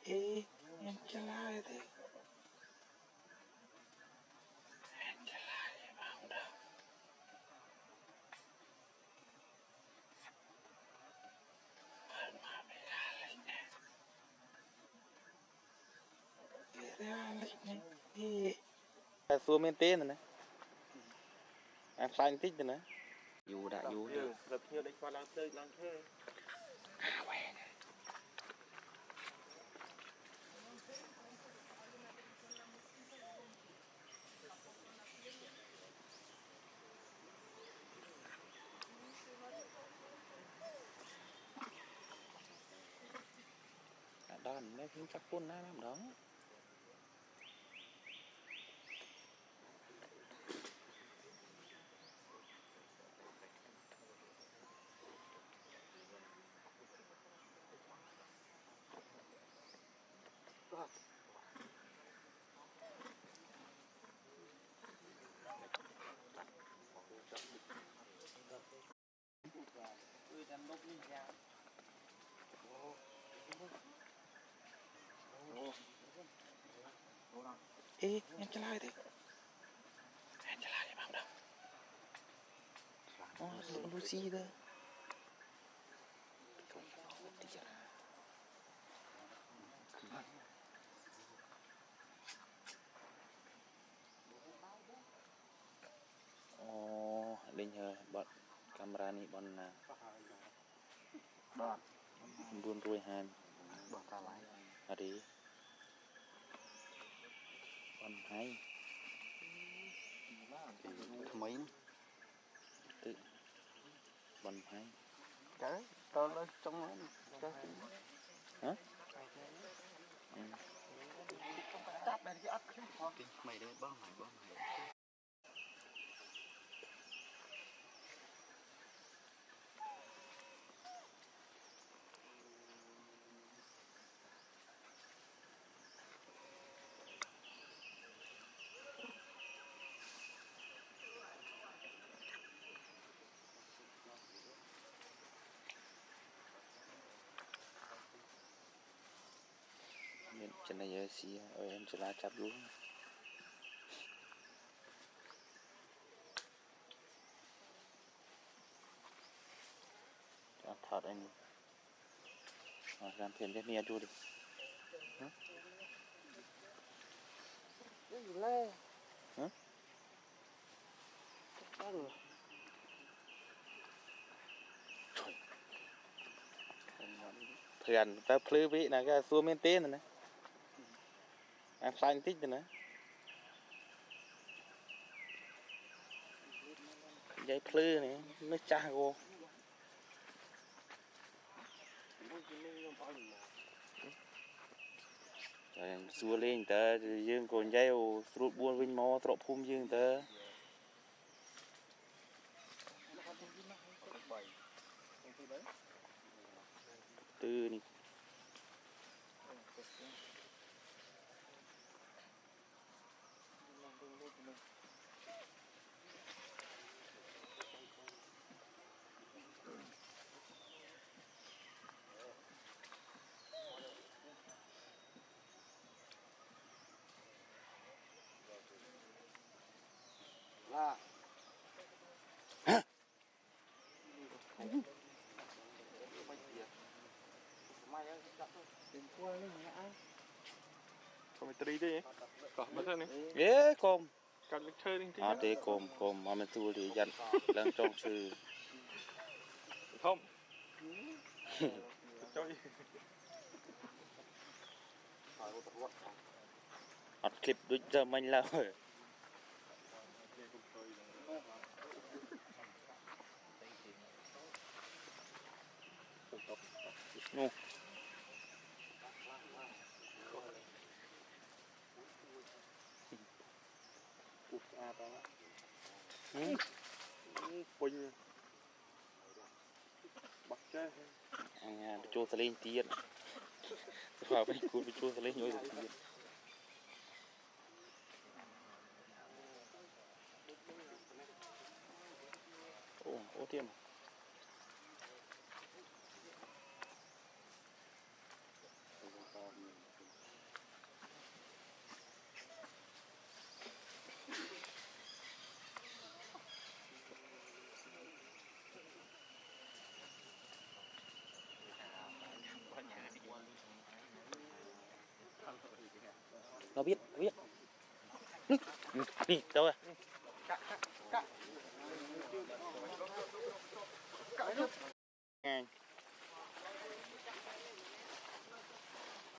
Ê, em chả thế. Em chả lại vào đâu. Mà phải ra lịch nè. Ra lịch nè. Ê. Xua men tên rồi nè. Em xanh tích rồi nè. Dù đã dù đã. Gặp nhiều đánh qua lang thơ. À quen. Đòn mấy phim sắc phun nó làm đó. Ê, em chả lại thế. Em chả lại vào đâu. Lucy đó. Oh, linh bật camera này bọn Đòn. buôn ruồi hàn. Bỏ ta lại. Ở đi. Bọn hay. Mấy Tự. Bọn hay. cái tao lên trong cái Hả? táp lên cái ấp mày đây bao mày. Nên chân này giờ xì ơi em sẽ la chắp luôn. Cho thật anh. Làm phiền biết nia chú đi. Hả? Cái gì lê? Hả? Sao rồi? Thuyền ta phư vị là cái xua men tên rồi nè. Em xanh tích rồi nè. Giấy phư này nó cha cô. Rồi xua lên tớ dương còn giấy sụt buôn vinh mò trộn phum dương tớ. Tư đi. Là Còn mày tri đi. Còn mà thân này. Ê côm. Cần chơi đi. Thế côm mà mình tu thì dặn đang trong sư. Không. Cho đi. Hot clipដូចgiờ mình là rồi. Nô. Quỳnh. Bắt chơi. Anh cho ta lên tiền. Vào bên cuốn cho ta lên nhồi tiền. Ô tiêm. nó biết. Nè, tua.